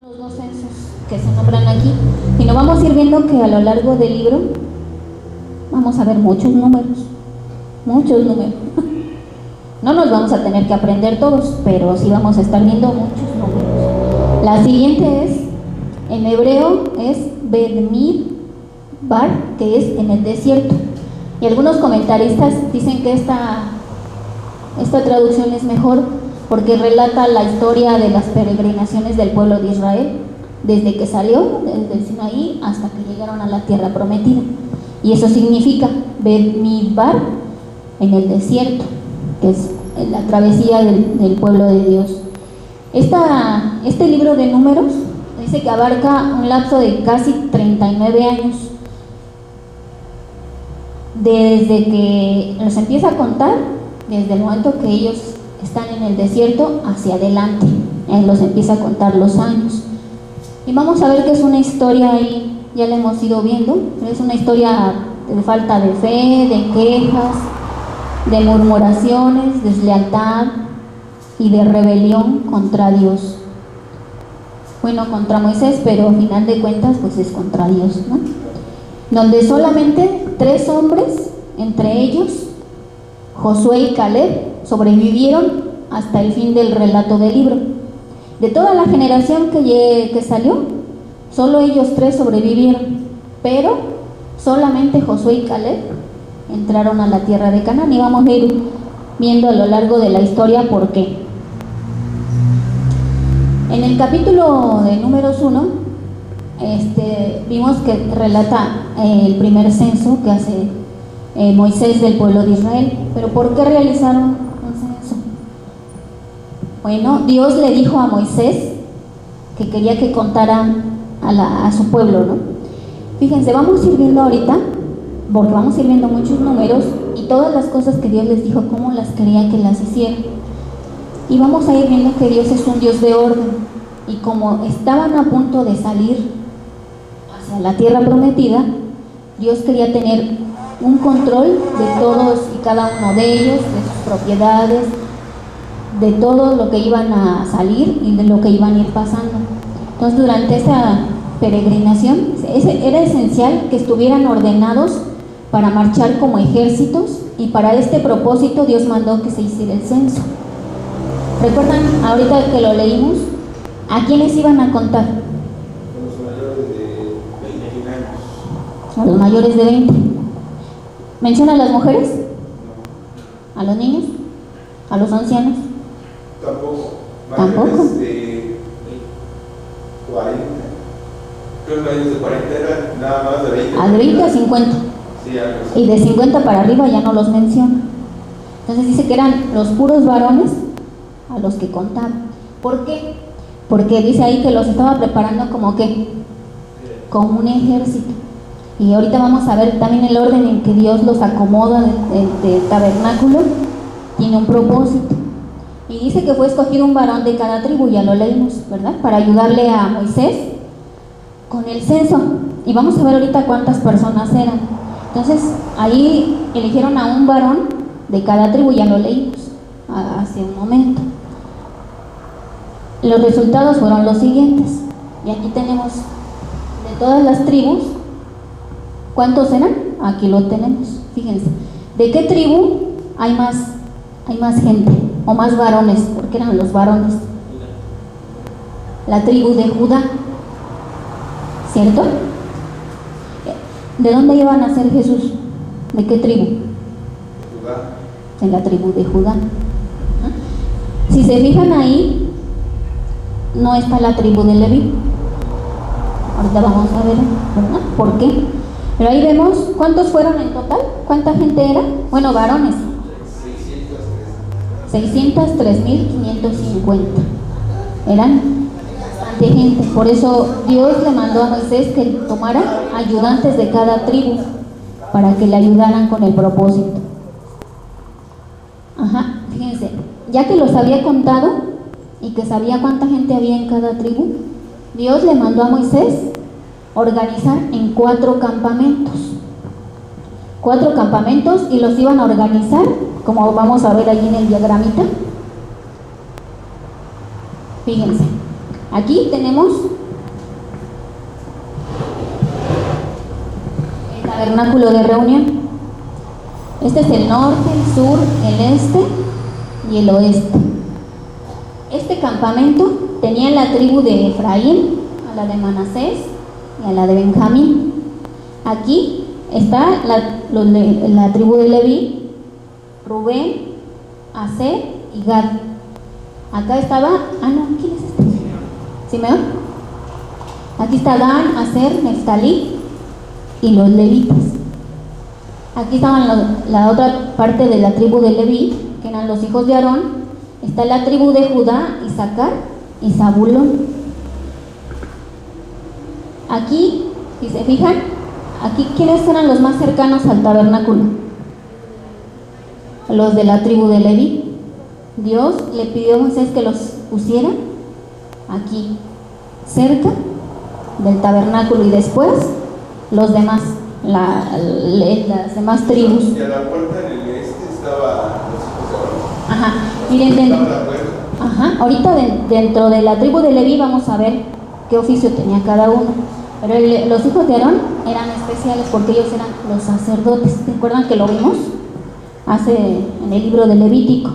Los dos censos que se nombran aquí, y nos vamos a ir viendo que a lo largo del libro vamos a ver muchos números. No nos vamos a tener que aprender todos, pero sí vamos a estar viendo muchos números. La siguiente es, en hebreo, es Bemidbar, que es en el desierto. Y algunos comentaristas dicen que esta traducción es mejor porque relata la historia de las peregrinaciones del pueblo de Israel, desde que salió del Sinaí hasta que llegaron a la tierra prometida. Y eso significa Bemidbar, en el desierto, que es la travesía del pueblo de Dios. Este libro de Números dice que abarca un lapso de casi 39 años, desde que los empieza a contar, desde el momento que ellos están en el desierto hacia adelante. Él los empieza a contar los años. Y vamos a ver que es una historia ahí, ya la hemos ido viendo, es una historia de falta de fe, de quejas, de murmuraciones, deslealtad y de rebelión contra Dios. Bueno, contra Moisés, pero al final de cuentas pues es contra Dios, ¿no? Donde solamente 3 hombres, entre ellos Josué y Caleb, sobrevivieron hasta el fin del relato del libro. De toda la generación que salió, solo ellos 3 sobrevivieron, pero solamente Josué y Caleb entraron a la tierra de Canaán, y vamos a ir viendo a lo largo de la historia por qué. En el capítulo de Números 1, vimos que relata el primer censo que hace Moisés del pueblo de Israel. Pero ¿por qué realizaron un censo? Bueno, Dios le dijo a Moisés que quería que contara a su pueblo, ¿no? Fíjense, vamos a ir viendo ahorita, porque vamos a ir viendo muchos números y todas las cosas que Dios les dijo, cómo las quería que las hicieran. Y vamos a ir viendo que Dios es un Dios de orden, y como estaban a punto de salir hacia la tierra prometida, Dios quería tener un control de todos y cada uno de ellos, de sus propiedades, de todo lo que iban a salir y de lo que iban a ir pasando. Entonces, durante esa peregrinación era esencial que estuvieran ordenados para marchar como ejércitos, y para este propósito Dios mandó que se hiciera el censo. ¿Recuerdan ahorita que lo leímos? ¿A quiénes iban a contar? A los mayores de 20. ¿Menciona a las mujeres? ¿A los niños? ¿A los ancianos? Tampoco. Mayores de 40. Creo que mayores de 40 eran nada más de 20. A 20 a 50. Sí, algo así. Y de 50 para arriba ya no los menciona. Entonces dice que eran los puros varones a los que contaban. ¿Por qué? Porque dice ahí que los estaba preparando como ¿qué? Como un ejército. Y ahorita vamos a ver también el orden en que Dios los acomoda del tabernáculo. Tiene un propósito. Y dice que fue escogido un varón de cada tribu, ya lo leímos, ¿verdad? Para ayudarle a Moisés con el censo. Y vamos a ver ahorita cuántas personas eran. Entonces, ahí eligieron a un varón de cada tribu, ya lo leímos hace un momento. Los resultados fueron los siguientes. Y aquí tenemos de todas las tribus. ¿Cuántos eran? Aquí lo tenemos. Fíjense. ¿De qué tribu hay más gente? O más varones, porque eran los varones. La tribu de Judá. ¿Cierto? ¿De dónde iba a nacer Jesús? ¿De qué tribu? Judá. En la tribu de Judá. Si se fijan ahí, no está la tribu de Leví. Ahorita vamos a ver, ¿verdad? ¿Por qué? Pero ahí vemos cuántos fueron en total. ¿Cuánta gente era? Bueno, varones. 603.550. Eran bastante gente. Por eso Dios le mandó a Moisés que tomara ayudantes de cada tribu para que le ayudaran con el propósito. Fíjense, ya que los había contado y que sabía cuánta gente había en cada tribu, Dios le mandó a Moisés organizar en 4 campamentos. 4 campamentos, y los iban a organizar, como vamos a ver allí en el diagramita. Fíjense, Aquí tenemos el tabernáculo de reunión. Este es el norte, el sur, el este y el oeste. Este campamento tenía la tribu de Efraín, a la de Manasés y a la de Benjamín. Aquí está la tribu de Leví, Rubén, Aser y Gad. Acá estaba, ¿quién es este? ¿Simeón? Aquí está Dan, Aser, Neftalí y los levitas. Aquí estaban la otra parte de la tribu de Leví, que eran los hijos de Aarón. Está la tribu de Judá, Isaacar y Zabulón. Aquí, si se fijan, aquí ¿quiénes eran los más cercanos al tabernáculo? Los de la tribu de Leví. Dios le pidió a Moisés que los pusiera aquí, cerca del tabernáculo, y después los demás, las demás tribus. Y a la puerta en el este estaban los hijos de Aarón. Ajá, miren, ahorita dentro de la tribu de Leví vamos a ver qué oficio tenía cada uno. Pero los hijos de Aarón eran especiales porque ellos eran los sacerdotes. ¿Se acuerdan que lo vimos en el libro de Levítico?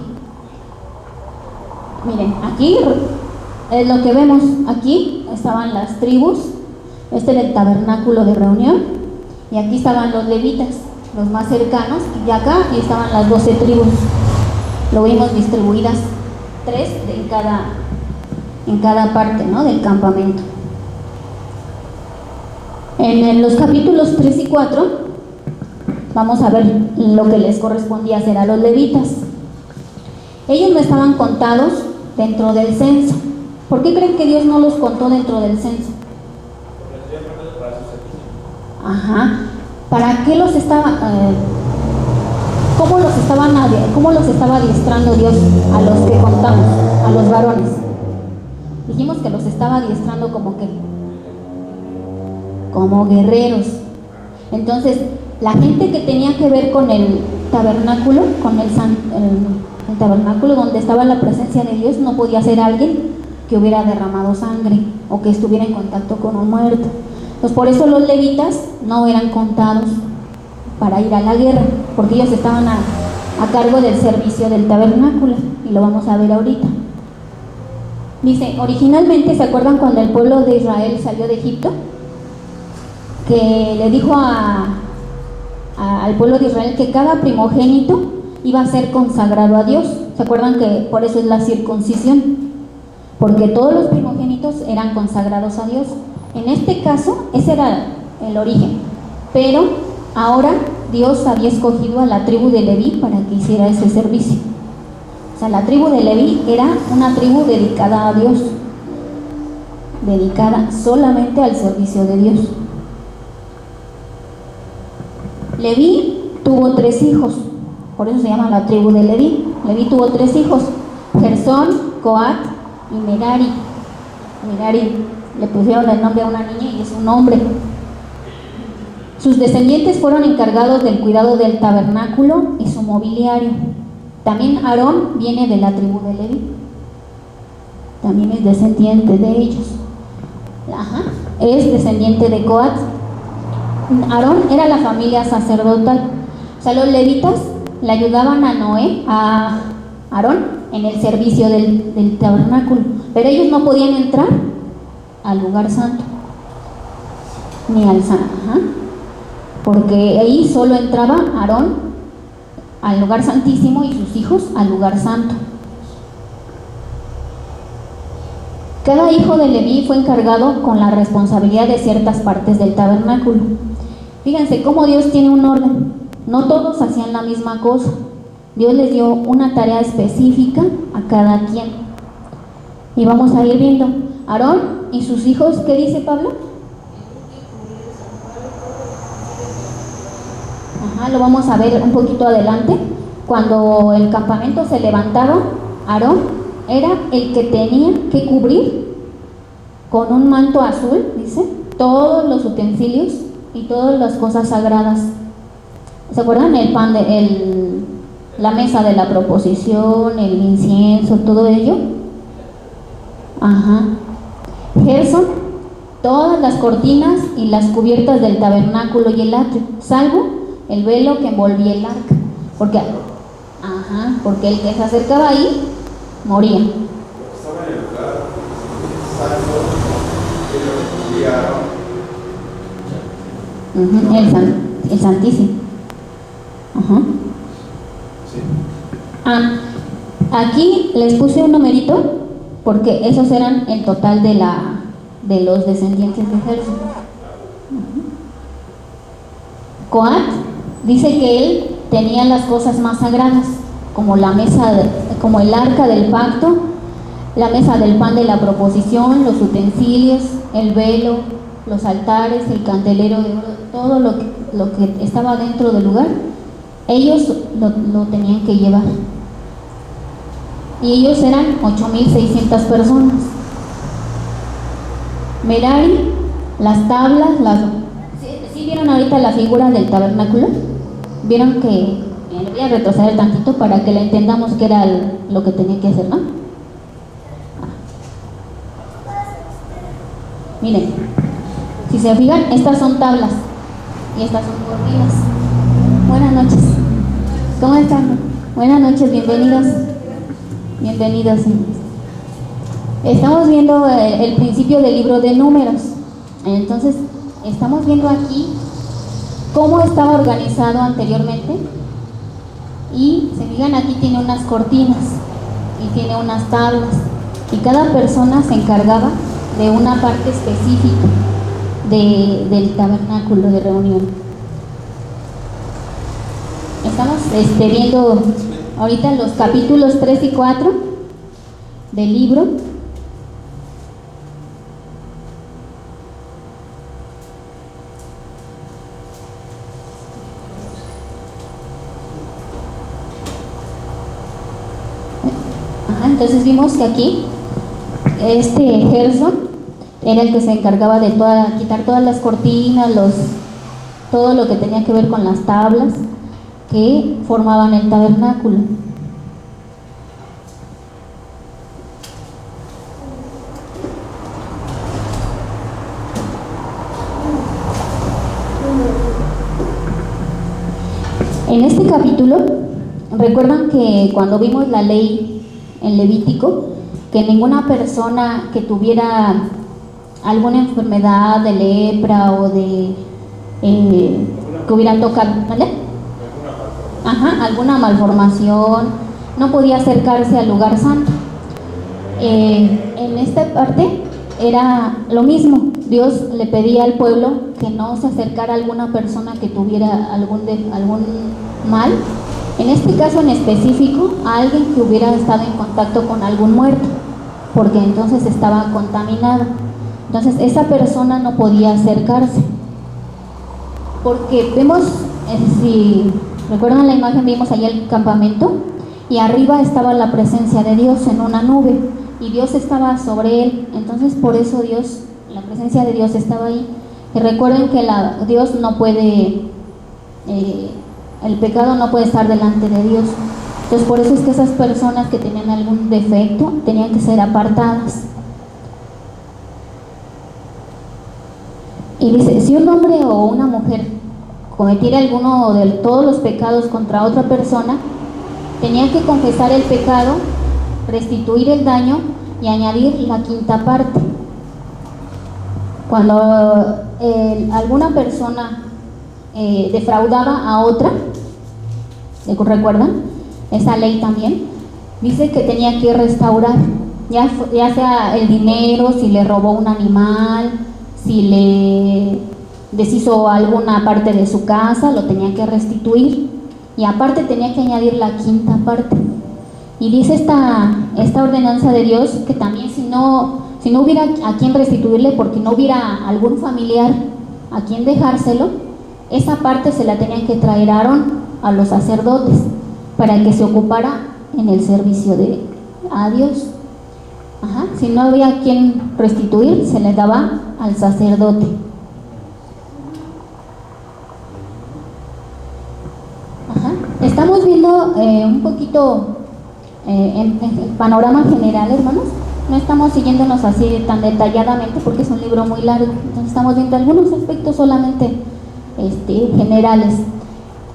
Miren, aquí es lo que vemos. Aquí estaban las tribus. Este era el tabernáculo de reunión. Y aquí estaban los levitas, los más cercanos. Y acá estaban las 12 tribus. Lo vimos distribuidas, 3 en cada parte, ¿no?, del campamento. En los capítulos 3 y 4 vamos a ver lo que les correspondía hacer a los levitas. Ellos no estaban contados dentro del censo. ¿Por qué creen que Dios no los contó dentro del censo? Ajá. ¿Para qué los estaba? ¿Cómo los estaba adiestrando Dios a los que contamos, a los varones? Dijimos que los estaba adiestrando como guerreros. Entonces, la gente que tenía que ver con el tabernáculo, el tabernáculo donde estaba la presencia de Dios, no podía ser alguien que hubiera derramado sangre o que estuviera en contacto con un muerto. Pues por eso los levitas no eran contados para ir a la guerra, porque ellos estaban a cargo del servicio del tabernáculo, y lo vamos a ver ahorita. Dice, originalmente, ¿se acuerdan cuando el pueblo de Israel salió de Egipto? Que le dijo al pueblo de Israel que cada primogénito iba a ser consagrado a Dios. ¿Se acuerdan que por eso es la circuncisión? Porque todos los primogénitos eran consagrados a Dios. En este caso, ese era el origen. Pero ahora Dios había escogido a la tribu de Leví para que hiciera ese servicio. O sea, la tribu de Leví era una tribu dedicada a Dios, dedicada solamente al servicio de Dios. Leví tuvo 3 hijos, por eso se llama la tribu de Leví. Leví tuvo 3 hijos, Gersón, Coat y Merari. Merari le pusieron el nombre a una niña y es un hombre. Sus descendientes fueron encargados del cuidado del tabernáculo y su mobiliario. También Aarón viene de la tribu de Leví, también es descendiente de ellos. Es descendiente de Coat. Aarón era la familia sacerdotal. O sea, los levitas le ayudaban a Aarón en el servicio del tabernáculo, pero ellos no podían entrar al lugar santo, ni al santo, porque ahí solo entraba Aarón al lugar santísimo y sus hijos al lugar santo. Cada hijo de Leví fue encargado con la responsabilidad de ciertas partes del tabernáculo. Fíjense cómo Dios tiene un orden. No todos hacían la misma cosa. Dios les dio una tarea específica a cada quien. Y vamos a ir viendo. Aarón y sus hijos, ¿qué dice Pablo? Lo vamos a ver un poquito adelante. Cuando el campamento se levantaba, Aarón era el que tenía que cubrir con un manto azul, dice, todos los utensilios y todas las cosas sagradas. ¿Se acuerdan? El pan la mesa de la proposición, el incienso, todo ello. Gerson todas las cortinas y las cubiertas del tabernáculo y el atrio, salvo el velo que envolvía el arca, porque el que se acercaba ahí moría. Estaba en el lugar santo, que lo cubría El Santísimo. Sí. Aquí les puse un numerito porque esos eran el total de los descendientes de Gerson. Coat dice que él tenía las cosas más sagradas, como la mesa, como el arca del pacto, la mesa del pan de la proposición, los utensilios, el velo, los altares, el candelero de oro, todo lo que estaba dentro del lugar, ellos lo tenían que llevar. Y ellos eran 8,600 personas. Merari, las tablas, ¿sí vieron ahorita la figura del tabernáculo? Vieron que, le voy a retroceder tantito para que la entendamos que era lo que tenía que hacer, ¿no? Miren, si se fijan, estas son tablas y estas son cortinas. Buenas noches. ¿Cómo están? Buenas noches, bienvenidos. Bienvenidos. Estamos viendo el principio del libro de Números. Entonces, estamos viendo aquí cómo estaba organizado anteriormente. Y se fijan, aquí tiene unas cortinas y tiene unas tablas. Y cada persona se encargaba de una parte específica del tabernáculo de reunión. Estamos viendo ahorita los capítulos 3 y 4 del libro. Entonces vimos que aquí Gerson era el que se encargaba de quitar todas las cortinas, todo lo que tenía que ver con las tablas que formaban el tabernáculo. En este capítulo, recuerdan que cuando vimos la ley en Levítico, que ninguna persona que tuviera alguna enfermedad de lepra o de que hubieran tocado, ¿vale? Alguna malformación, no podía acercarse al lugar santo. En esta parte era lo mismo. Dios le pedía al pueblo que no se acercara a alguna persona que tuviera algún mal. En este caso en específico, a alguien que hubiera estado en contacto con algún muerto, porque entonces estaba contaminado. Entonces esa persona no podía acercarse. Porque vemos, si recuerdan la imagen, vimos allá el campamento y arriba estaba la presencia de Dios en una nube y Dios estaba sobre él. Entonces por eso la presencia de Dios estaba ahí. Y recuerden que Dios no puede, el pecado no puede estar delante de Dios. Entonces por eso es que esas personas que tenían algún defecto tenían que ser apartadas. Y dice, si un hombre o una mujer cometiera alguno de todos los pecados contra otra persona, tenía que confesar el pecado, restituir el daño y añadir la quinta parte. Cuando alguna persona defraudaba a otra, ¿recuerdan? Esa ley también dice que tenía que restaurar, ya sea el dinero, si le robó un animal, si le deshizo alguna parte de su casa, lo tenía que restituir, y aparte tenía que añadir la quinta parte. Y dice esta ordenanza de Dios que también si no hubiera a quien restituirle, porque no hubiera algún familiar a quien dejárselo, esa parte se la tenían que traer a los sacerdotes para que se ocupara en el servicio a Dios. Si no había a quien restituir, se le daba al sacerdote. Estamos viendo un poquito en el panorama general, hermanos, no estamos siguiéndonos así tan detalladamente porque es un libro muy largo, entonces estamos viendo algunos aspectos solamente generales.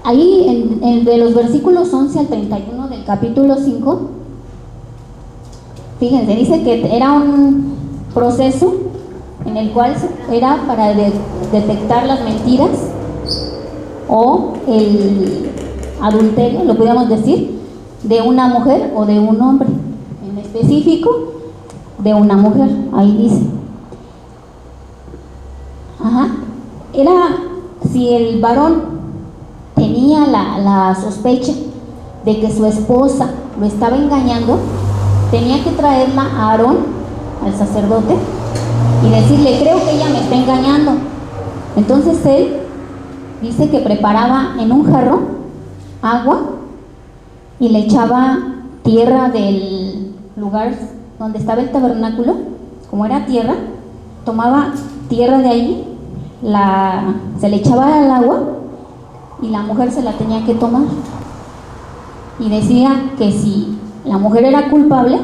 Ahí de los versículos 11 al 31 del capítulo 5, fíjense, dice que era un proceso en el cual era para detectar las mentiras o el adulterio, lo podríamos decir, de una mujer o de un hombre, en específico de una mujer, ahí dice. Era si el varón tenía la sospecha de que su esposa lo estaba engañando, tenía que traerla a Aarón, al sacerdote, y decirle: creo que ella me está engañando. Entonces él dice que preparaba en un jarro agua y le echaba tierra del lugar donde estaba el tabernáculo. Como era tierra, tomaba tierra de ahí, se le echaba al agua y la mujer se la tenía que tomar. Y decía que si la mujer era culpable,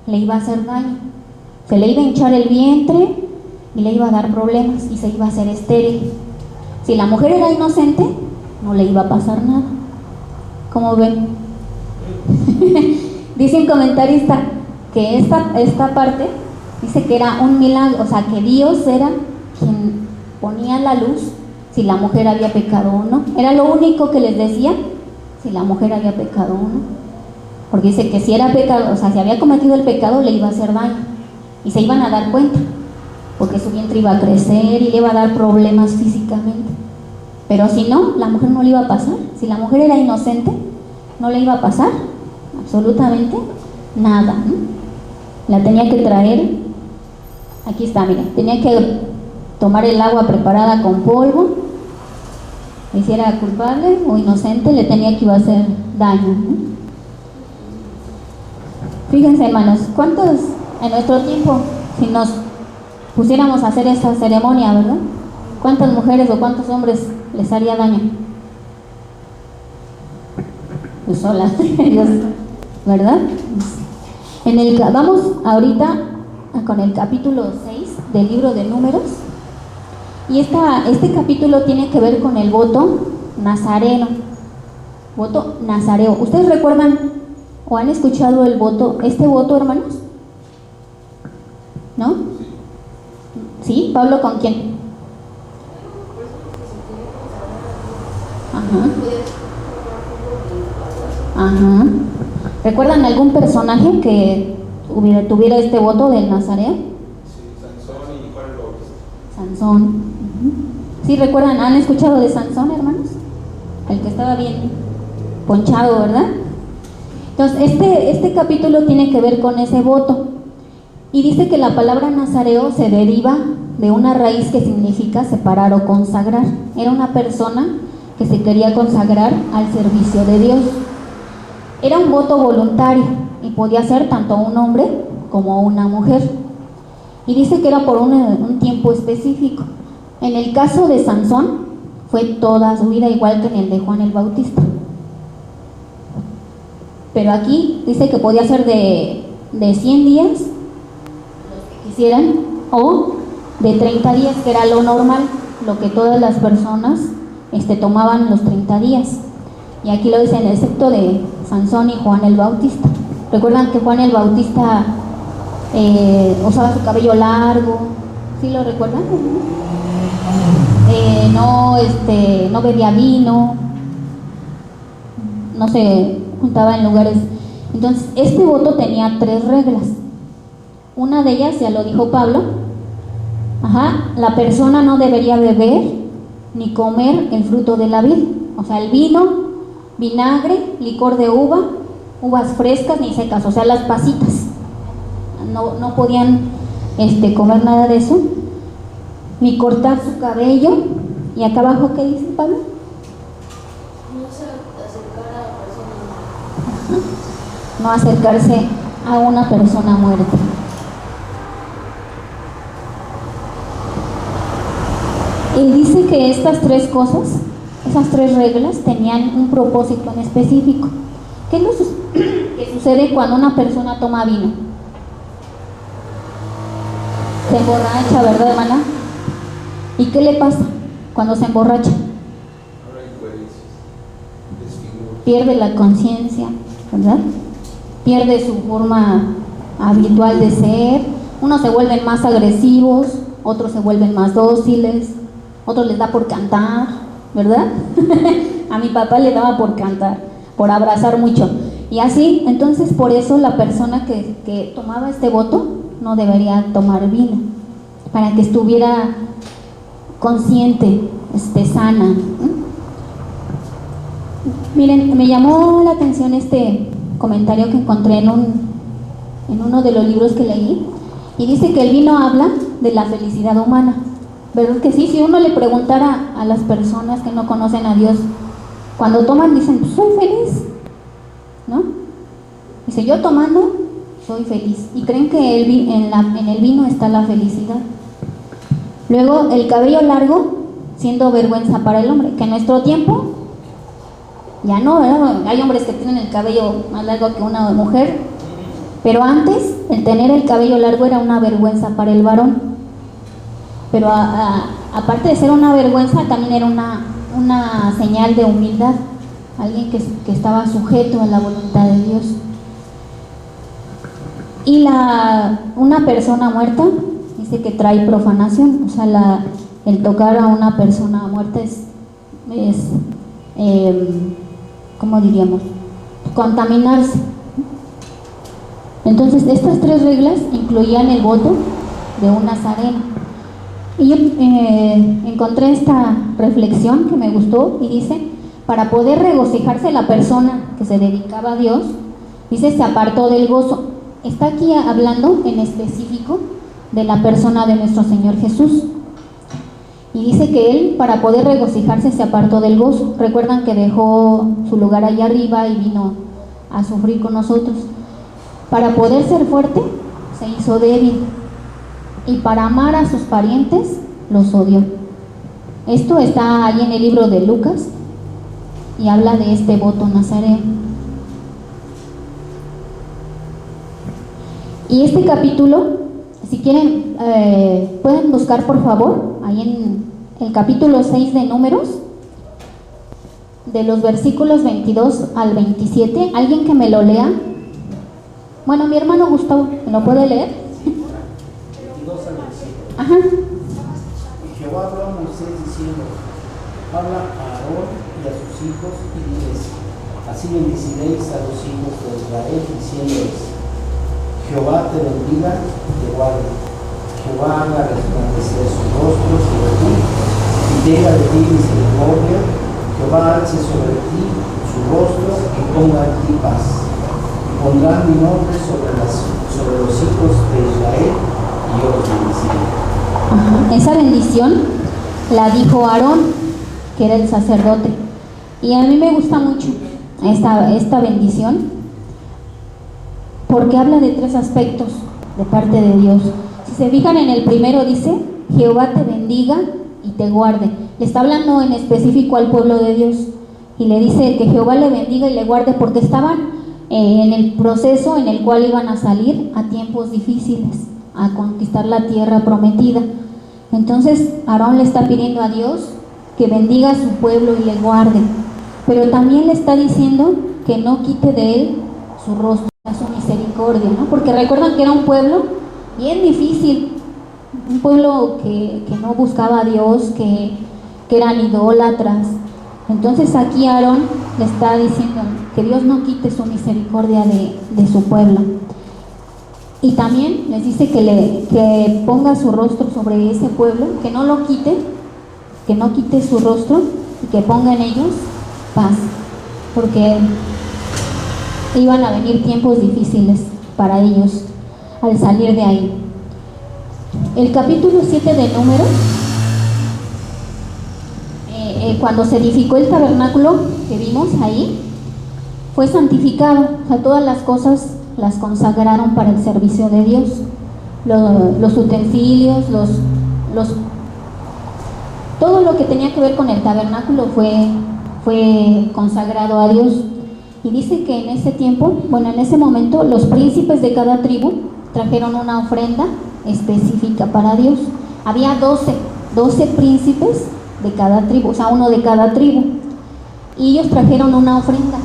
le iba a hacer daño, se le iba a hinchar el vientre y le iba a dar problemas y se iba a hacer estéril. Si la mujer era inocente, no le iba a pasar nada. ¿Cómo ven? Dice un comentarista que esta parte dice que era un milagro, o sea, que Dios era quien ponía la luz si la mujer había pecado o no. Era lo único que les decía si la mujer había pecado o no. Porque dice que si era pecado, o sea, si había cometido el pecado, le iba a hacer daño y se iban a dar cuenta, porque su vientre iba a crecer y le iba a dar problemas físicamente. Pero si no, la mujer no le iba a pasar. Si la mujer era inocente, no le iba a pasar absolutamente nada, ¿no? La tenía que traer, aquí está, miren, tenía que tomar el agua preparada con polvo, y si era culpable o inocente, le tenía que iba a hacer daño, ¿no? Fíjense, hermanos, ¿cuántos en nuestro tiempo, si nos pusiéramos a hacer esa ceremonia, verdad? ¿Cuántas mujeres o cuántos hombres les haría daño? Pues solas, ¿verdad? Vamos ahorita con el capítulo 6 del libro de Números. Y este capítulo tiene que ver con el voto nazareno. Voto nazareo. ¿Ustedes recuerdan o han escuchado este voto, hermanos? ¿No? ¿Sí? ¿Pablo con quién? Ajá. ¿Recuerdan algún personaje que tuviera este voto del nazareo? Sí, Sansón y Juan el Bautista. Sansón. ¿Sí recuerdan? ¿Han escuchado de Sansón, hermanos? El que estaba bien ponchado, ¿verdad? Entonces, este capítulo tiene que ver con ese voto. Y dice que la palabra nazareo se deriva de una raíz que significa separar o consagrar. Era una persona que se quería consagrar al servicio de Dios. Era un voto voluntario y podía ser tanto un hombre como una mujer. Y dice que era por un tiempo específico. En el caso de Sansón fue toda su vida, igual que en el de Juan el Bautista. Pero aquí dice que podía ser de 100 días, los que quisieran, o de 30 días, que era lo normal, lo que todas las personas tomaban los 30 días. Y aquí lo dicen, excepto de Sansón y Juan el Bautista. ¿Recuerdan que Juan el Bautista usaba su cabello largo? ¿Sí lo recuerdan? No bebía vino, no se juntaba en lugares. Entonces, este voto tenía 3 reglas. Una de ellas, ya lo dijo Pablo, la persona no debería beber ni comer el fruto de la vid, o sea, el vino, vinagre, licor de uva, uvas frescas ni secas, o sea, las pasitas. No podían comer nada de eso, ni cortar su cabello. Y acá abajo, ¿qué dice Pablo? No se acercar a la persona muerta. No acercarse a una persona muerta. Y dice que estas 3 cosas, esas 3 reglas, tenían un propósito en específico. ¿Qué es lo que sucede cuando una persona toma vino? Se emborracha, ¿verdad, hermana? ¿Y qué le pasa cuando se emborracha? Ahora hay coherencias, desfiguras. Pierde la conciencia, ¿verdad? Pierde su forma habitual de ser. Unos se vuelven más agresivos, otros se vuelven más dóciles, otros les da por cantar, ¿verdad? A mi papá le daba por cantar, por abrazar mucho. Y así, entonces por eso la persona que tomaba este voto no debería tomar vino, para que estuviera consciente, sana. Miren, me llamó la atención este comentario que encontré en uno de los libros que leí, y dice que el vino habla de la felicidad humana. ¿Verdad que sí? Si uno le preguntara a las personas que no conocen a Dios, cuando toman dicen, pues soy feliz, ¿no? Dice, yo tomando soy feliz. Y creen que en el vino está la felicidad. Luego, el cabello largo siendo vergüenza para el hombre, que en nuestro tiempo ya no, ¿verdad? Hay hombres que tienen el cabello más largo que una mujer, pero antes el tener el cabello largo era una vergüenza para el varón. Pero aparte de ser una vergüenza, también era una señal de humildad, alguien que estaba sujeto a la voluntad de Dios. Y una persona muerta dice que trae profanación, o sea, el tocar a una persona muerta es ¿cómo diríamos? Contaminarse. Entonces, estas 3 reglas incluían el voto de un nazareno. Y yo encontré esta reflexión que me gustó y dice, para poder regocijarse la persona que se dedicaba a Dios, dice, se apartó del gozo. Está aquí hablando en específico de la persona de nuestro Señor Jesús. Y dice que él, para poder regocijarse, se apartó del gozo. Recuerdan que dejó su lugar allá arriba y vino a sufrir con nosotros. Para poder ser fuerte, se hizo débil. Y para amar a sus parientes, los odió. Esto está ahí en el libro de Lucas y habla de este voto nazareo. Y este capítulo, si quieren, pueden buscar por favor, ahí en el capítulo 6 de Números, de los versículos 22 al 27. ¿Alguien que me lo lea? Bueno, mi hermano Gustavo, ¿me lo puede leer? 22 al 27. Ajá. Y Jehová habló a Moisés diciendo, habla a Aarón y a sus hijos y diles, así bendeciréis a los hijos de Israel, diciéndoles, Jehová te bendiga y te guarde, Jehová haga resplandecer su rostro sobre ti y tenga de ti misericordia, Jehová alce sobre ti su rostro y ponga en ti paz. Pondrán mi nombre sobre los hijos de Israel y yo los bendeciré. Ajá. Esa bendición la dijo Aarón, que era el sacerdote. Y a mí me gusta mucho esta bendición, porque habla de 3 aspectos de parte de Dios. Si se fijan en el primero dice, Jehová te bendiga y te guarde. Le está hablando en específico al pueblo de Dios. Y le dice que Jehová le bendiga y le guarde porque estaban en el proceso en el cual iban a salir a tiempos difíciles, a conquistar la tierra prometida. Entonces Aarón le está pidiendo a Dios que bendiga a su pueblo y le guarde, pero también le está diciendo que no quite de él su rostro, su misericordia, ¿no? Porque recuerdan que era un pueblo bien difícil, un pueblo que no buscaba a Dios, que eran idólatras. Entonces aquí Aarón le está diciendo que Dios no quite su misericordia de su pueblo. Y también les dice que ponga su rostro sobre ese pueblo, que no lo quite, que no quite su rostro y que ponga en ellos paz, porque iban a venir tiempos difíciles para ellos al salir de ahí. El capítulo 7 de Números, cuando se edificó el tabernáculo que vimos ahí, fue santificado, o sea, todas las cosas las consagraron para el servicio de Dios, los utensilios, todo lo que tenía que ver con el tabernáculo fue consagrado a Dios. Y dice que en ese tiempo, bueno, en ese momento, los príncipes de cada tribu trajeron una ofrenda específica para Dios. Había 12 príncipes de cada tribu, o sea, uno de cada tribu. Y ellos trajeron una ofrenda.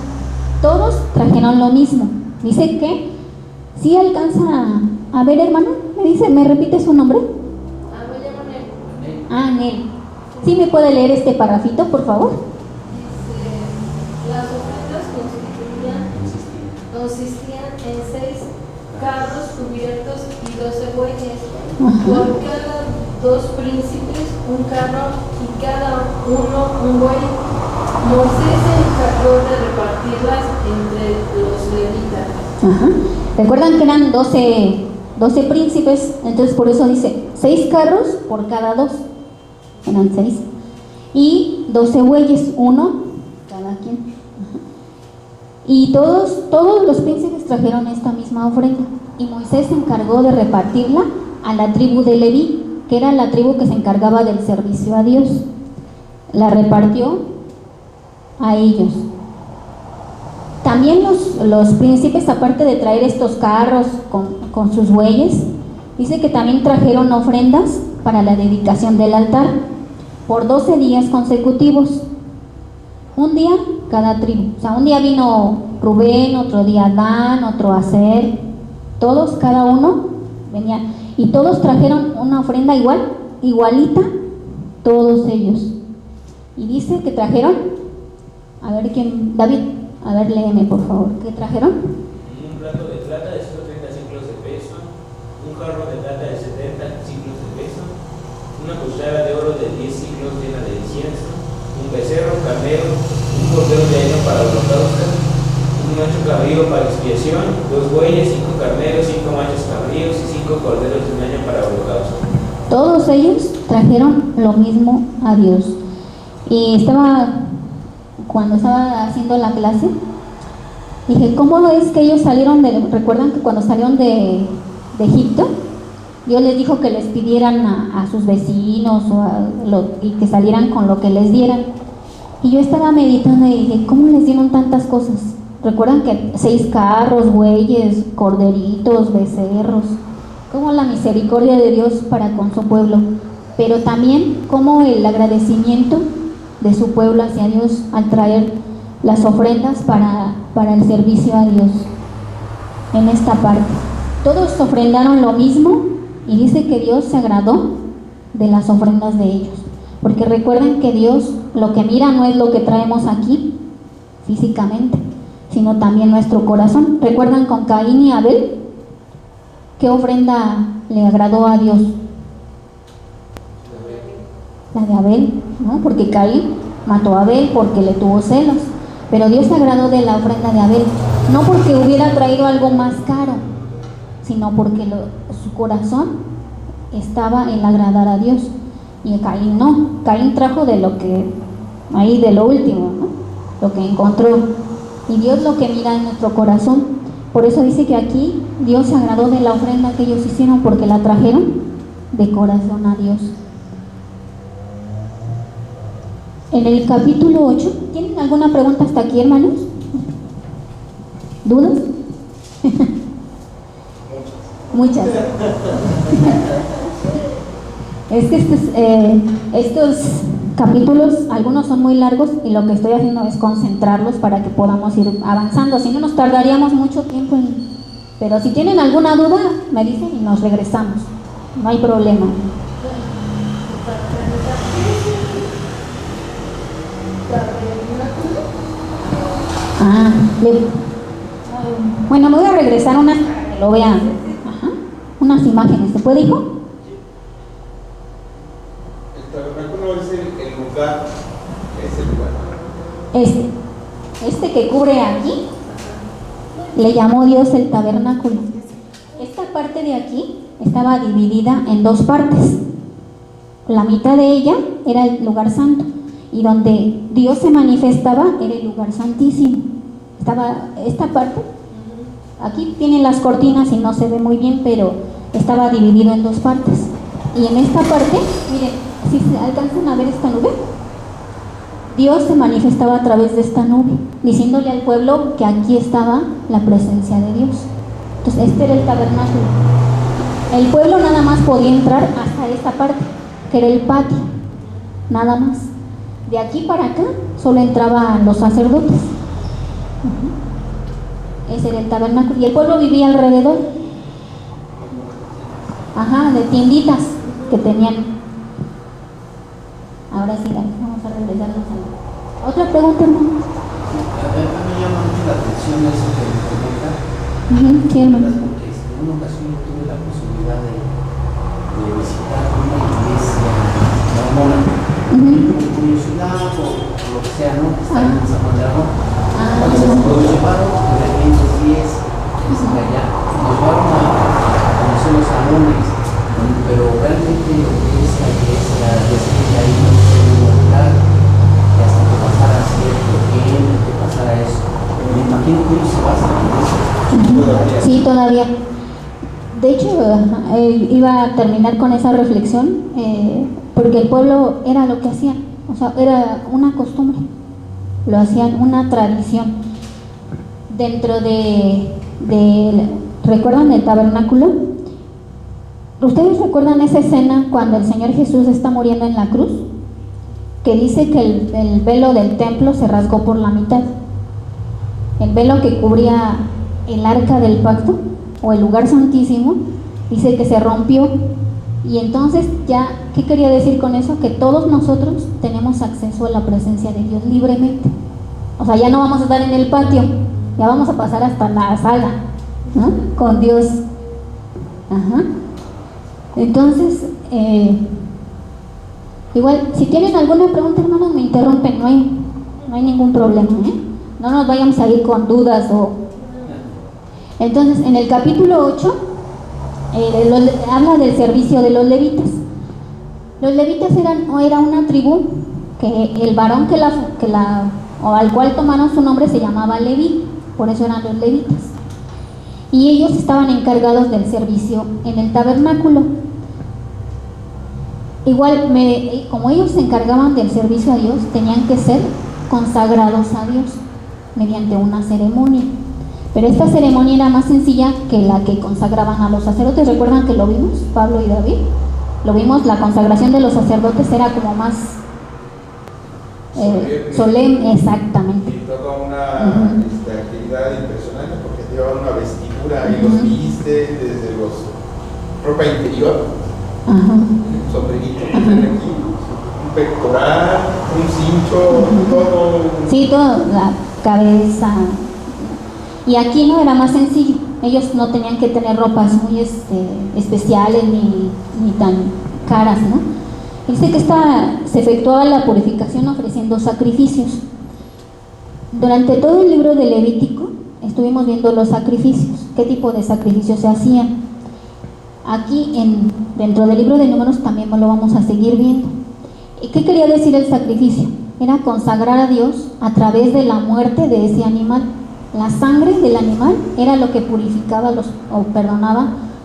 Todos trajeron lo mismo. Dice que, ¿sí alcanza a ver, hermano? ¿Me repite su nombre? Me llamo Nel. Ah, Nel. ¿Sí me puede leer este parrafito, por favor? Dice, las ofrendas consistían en 6 carros cubiertos y 12 bueyes. Ajá. Por cada 2 príncipes, un carro y cada uno un buey. Moisés se encargó de repartirlas entre los levitas. Ajá. Recuerdan que eran 12 príncipes, entonces por eso dice 6 carros por cada 2. Eran 6. Y 12 bueyes, uno cada quien. Ajá. Y todos los príncipes trajeron esta misma ofrenda. Y Moisés se encargó de repartirla a la tribu de Leví, que era la tribu que se encargaba del servicio a Dios. La repartió a ellos. También los príncipes, aparte de traer estos carros con sus bueyes, dice que también trajeron ofrendas para la dedicación del altar por 12 días consecutivos. Un día cada tribu. O sea, un día vino Rubén, otro día Dan, otro Aser. Todos, cada uno venía. Y todos trajeron una ofrenda igualita, todos ellos. Y dice que trajeron, a ver quién, David, a ver, léeme por favor, ¿qué trajeron? Un plato de plata de 130 ciclos de peso, un jarro de plata de 70 ciclos de peso, una cuchara de oro de 10 ciclos llena de incienso, un becerro, un carnero, un cordero de año para holocausto, un macho cabrío para expiación, 2 bueyes, 5 carneros, 5 machos cabríos y 5 corderos de un año para holocausto. Todos ellos trajeron lo mismo a Dios. Y cuando estaba haciendo la clase, dije, ¿cómo es que ellos salieron recuerdan que cuando salieron de Egipto, Dios les dijo que les pidieran a sus vecinos y que salieran con lo que les dieran? Y yo estaba meditando y dije, ¿cómo les dieron tantas cosas? Recuerdan que 6 carros, bueyes, corderitos, becerros, como la misericordia de Dios para con su pueblo, pero también como el agradecimiento de su pueblo hacia Dios al traer las ofrendas para el servicio a Dios. En esta parte todos ofrendaron lo mismo y dice que Dios se agradó de las ofrendas de ellos, porque recuerden que Dios lo que mira no es lo que traemos aquí físicamente, sino también nuestro corazón. ¿Recuerdan con Caín y Abel? ¿Qué ofrenda le agradó a Dios? La de Abel, ¿no? Porque Caín mató a Abel porque le tuvo celos, pero Dios se agradó de la ofrenda de Abel, no porque hubiera traído algo más caro, sino porque su corazón estaba en agradar a Dios. Y Caín no, Caín trajo de lo último, ¿no? Lo que encontró. Y Dios lo que mira en nuestro corazón. Por eso dice que aquí Dios se agradó de la ofrenda que ellos hicieron, porque la trajeron de corazón a Dios. En el capítulo 8, ¿tienen alguna pregunta hasta aquí, hermanos? ¿Dudas? Muchas. Es que estos capítulos, algunos son muy largos y lo que estoy haciendo es concentrarlos para que podamos ir avanzando. Si no, nos tardaríamos mucho tiempo. Pero si tienen alguna duda, me dicen y nos regresamos. No hay problema. Bueno, me voy a regresar para que lo vean. Ajá. Unas imágenes. ¿Se puede, hijo? El tabernáculo es el lugar, es el lugar. Este que cubre aquí, le llamó Dios el tabernáculo. Esta parte de aquí estaba dividida en 2 partes. La mitad de ella era el lugar santo, y donde Dios se manifestaba era el lugar santísimo. Estaba esta parte, aquí tienen las cortinas y no se ve muy bien, pero estaba dividido en 2 partes. Y en esta parte, miren, si se alcanzan a ver esta nube, Dios se manifestaba a través de esta nube, diciéndole al pueblo que aquí estaba la presencia de Dios. Entonces este era el tabernáculo. El pueblo nada más podía entrar hasta esta parte, que era el patio, nada más. De aquí para acá solo entraban los sacerdotes. Ese era el tabernáculo. Y el pueblo vivía alrededor. Ajá, de tienditas que tenían. Ahora sí, vamos a regresarnos a otra pregunta, hermano. A mí me llama mucho la atención eso que me comenta. Sí, hermano. Porque en una ocasión yo tuve la posibilidad de visitar una iglesia mormona. Por curiosidad o lo que sea, ¿no? Que está en San Juan de Aragón. Cuando nos llevaron en el 510 allá, nos llevaron a conocer los salones, pero realmente lo que es la iglesia, decir que ahí no se puede entrar, que hasta que pasara cierto tiempo, que pasara eso. Me imagino que ellos se basan en eso. Sí, todavía. De hecho, iba a terminar con esa reflexión, porque el pueblo era lo que hacían, o sea, era una costumbre, lo hacían una tradición. Dentro ¿recuerdan el tabernáculo? ¿Ustedes recuerdan esa escena cuando el Señor Jesús está muriendo en la cruz? Que dice que el velo del templo se rasgó por la mitad. El velo que cubría el arca del pacto o el lugar santísimo, dice que se rompió. Y entonces ya, ¿qué quería decir con eso? Que todos nosotros tenemos acceso a la presencia de Dios libremente. O sea, ya no vamos a estar en el patio, ya vamos a pasar hasta la sala, ¿no? Con Dios. Ajá. Entonces, igual, si tienen alguna pregunta, hermanos, me interrumpen, no hay ningún problema, ¿eh? No nos vayamos a ir con dudas o... Entonces, en el capítulo 8, habla del servicio de los levitas. Los levitas era una tribu que el varón o al cual tomaron su nombre se llamaba Leví, por eso eran los levitas. Y ellos estaban encargados del servicio en el tabernáculo. Igual, como ellos se encargaban del servicio a Dios, tenían que ser consagrados a Dios mediante una ceremonia. Pero esta ceremonia era más sencilla que la que consagraban a los sacerdotes. ¿Recuerdan que lo vimos, Pablo y David? Lo vimos, la consagración de los sacerdotes era como más solemne, exactamente. Y toda una actividad impresionante porque llevaban una vestidura y los viste desde ropa interior, un sombrerito que tienen aquí, un pectoral, un cincho, todo. Sí, toda la cabeza. Y aquí no era más sencillo. Ellos no tenían que tener ropas muy especiales ni tan caras, ¿no? Dice que se efectuaba la purificación ofreciendo sacrificios. Durante todo el libro de Levítico estuvimos viendo los sacrificios, qué tipo de sacrificios se hacían. Aquí dentro del libro de Números también lo vamos a seguir viendo. ¿Y qué quería decir el sacrificio? Era consagrar a Dios a través de la muerte de ese animal. La sangre del animal era lo que purificaba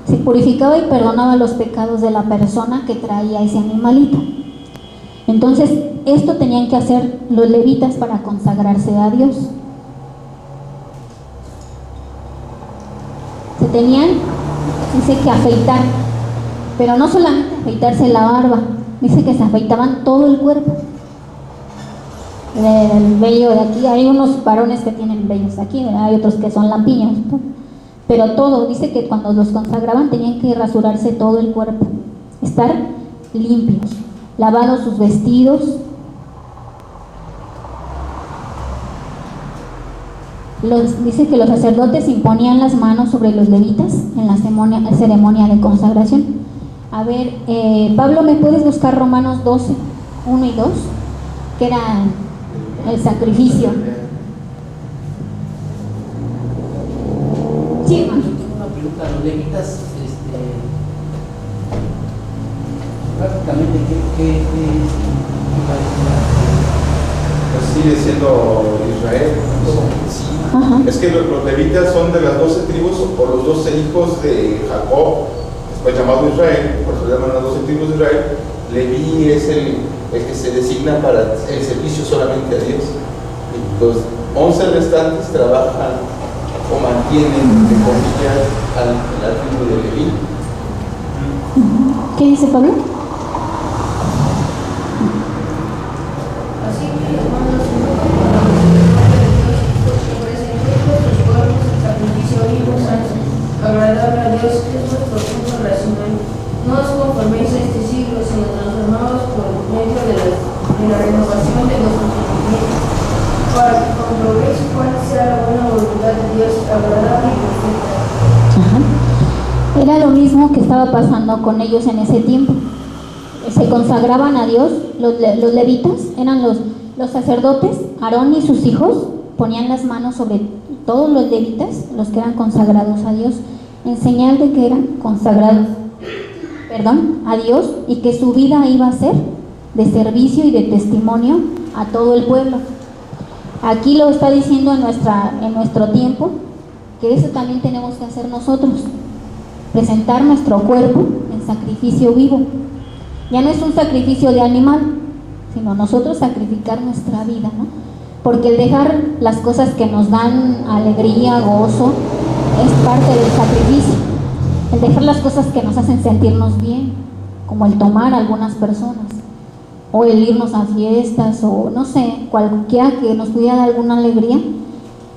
se purificaba y perdonaba los pecados de la persona que traía ese animalito. Entonces, esto tenían que hacer los levitas para consagrarse a Dios. Se tenían, dice que afeitar, pero no solamente afeitarse la barba, dice que se afeitaban todo el cuerpo. El vello de aquí, hay unos varones que tienen vellos aquí, hay otros que son lampiños, ¿no? Pero todo, dice que cuando los consagraban tenían que rasurarse todo el cuerpo, estar limpios, lavados sus vestidos. Dice que los sacerdotes imponían las manos sobre los levitas en la ceremonia de consagración. A ver, Pablo, ¿me puedes buscar Romanos 12, 1 y 2? Que era el sacrificio. Sí, hermano. Yo tengo una pregunta. Los levitas, prácticamente, ¿qué Pues sigue siendo Israel. Sí. Es que los levitas son de las 12 tribus o los 12 hijos de Jacob, después llamado Israel, por eso le llaman las 12 tribus de Israel. Leví es el que se designa para el servicio solamente a Dios. Los 11 restantes trabajan o mantienen, entre comillas, a la tribu de Leví. ¿Qué dice Pablo? Así que, hermanos, no los cuerpos, el sacrificio vivo, santo, agradable a Dios, que es nuestro punto racional. No os conforméis a este siglo, sino transformados por medio de la renovación de los entendimientos, para que comprobéis cuál sea la buena voluntad de Dios, agradable y perfecta. Ajá. Era lo mismo que estaba pasando con ellos en ese tiempo. Se consagraban a Dios, los levitas eran los sacerdotes, Aarón y sus hijos ponían las manos sobre todos los levitas, los que eran consagrados a Dios, en señal de que eran consagrados, a Dios, y que su vida iba a ser de servicio y de testimonio a todo el pueblo. Aquí lo está diciendo en nuestro tiempo, que eso también tenemos que hacer nosotros, presentar nuestro cuerpo en sacrificio vivo. Ya no es un sacrificio de animal, sino nosotros sacrificar nuestra vida, ¿no? Porque el dejar las cosas que nos dan alegría, gozo, es parte del sacrificio. El dejar las cosas que nos hacen sentirnos bien, como el tomar a algunas personas, o el irnos a fiestas, o no sé, cualquiera que nos pudiera dar alguna alegría,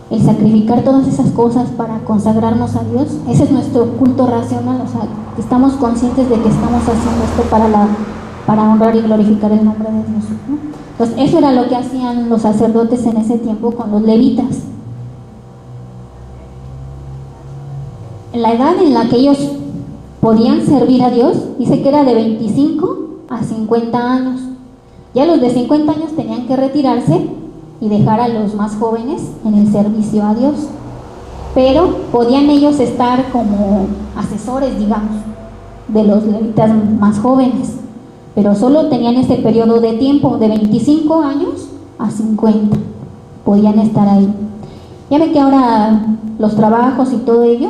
el sacrificar todas esas cosas para consagrarnos a Dios, ese es nuestro culto racional, o sea, estamos conscientes de que estamos haciendo esto para honrar y glorificar el nombre de Dios, ¿no? Entonces, eso era lo que hacían los sacerdotes en ese tiempo con los levitas. La edad en la que ellos podían servir a Dios, dice que era de 25 a 50 años. Ya los de 50 años tenían que retirarse y dejar a los más jóvenes en el servicio a Dios. Pero podían ellos estar como asesores, digamos, de los levitas más jóvenes. Pero solo tenían ese periodo de tiempo, de 25 años a 50. Podían estar ahí. Ya ve que ahora los trabajos y todo ello,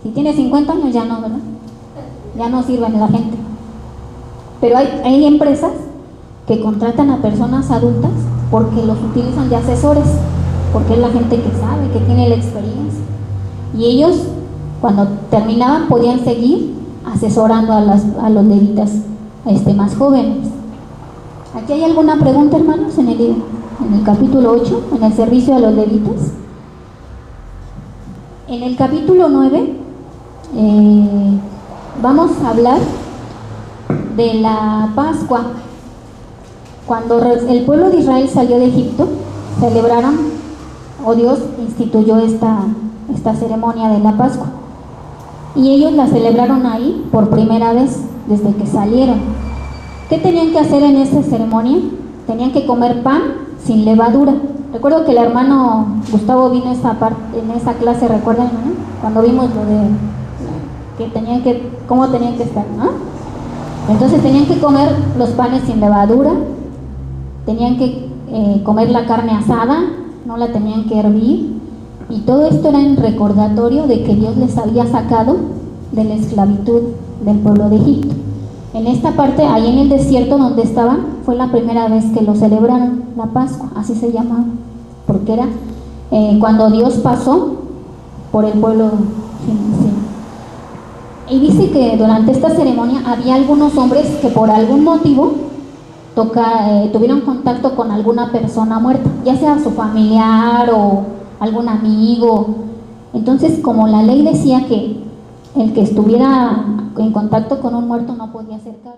si tiene 50 años ya no, ¿verdad? Ya no sirven a la gente. Pero hay empresas que contratan a personas adultas porque los utilizan de asesores, porque es la gente que sabe, que tiene la experiencia. Y ellos, cuando terminaban, podían seguir asesorando a los levitas más jóvenes. ¿Aquí hay alguna pregunta, hermanos, en el capítulo 8, en el servicio a los levitas? En el capítulo 9 vamos a hablar de la Pascua. Cuando el pueblo de Israel salió de Egipto, celebraron, o Dios instituyó esta ceremonia de la Pascua. Y ellos la celebraron ahí por primera vez desde que salieron. ¿Qué tenían que hacer en esa ceremonia? Tenían que comer pan sin levadura. Recuerdo que el hermano Gustavo vino en esa clase, ¿recuerdan, no? Cuando vimos lo de cómo tenían que estar, ¿no? Entonces tenían que comer los panes sin levadura, tenían que comer la carne asada, no la tenían que hervir, y todo esto era en recordatorio de que Dios les había sacado de la esclavitud del pueblo de Egipto. En esta parte, ahí en el desierto donde estaban, fue la primera vez que lo celebraron, la Pascua, así se llamaba, porque era cuando Dios pasó por el pueblo filisteo. Y dice que durante esta ceremonia había algunos hombres que por algún motivo tuvieron contacto con alguna persona muerta, ya sea su familiar o algún amigo. Entonces, como la ley decía que el que estuviera en contacto con un muerto no podía acercar.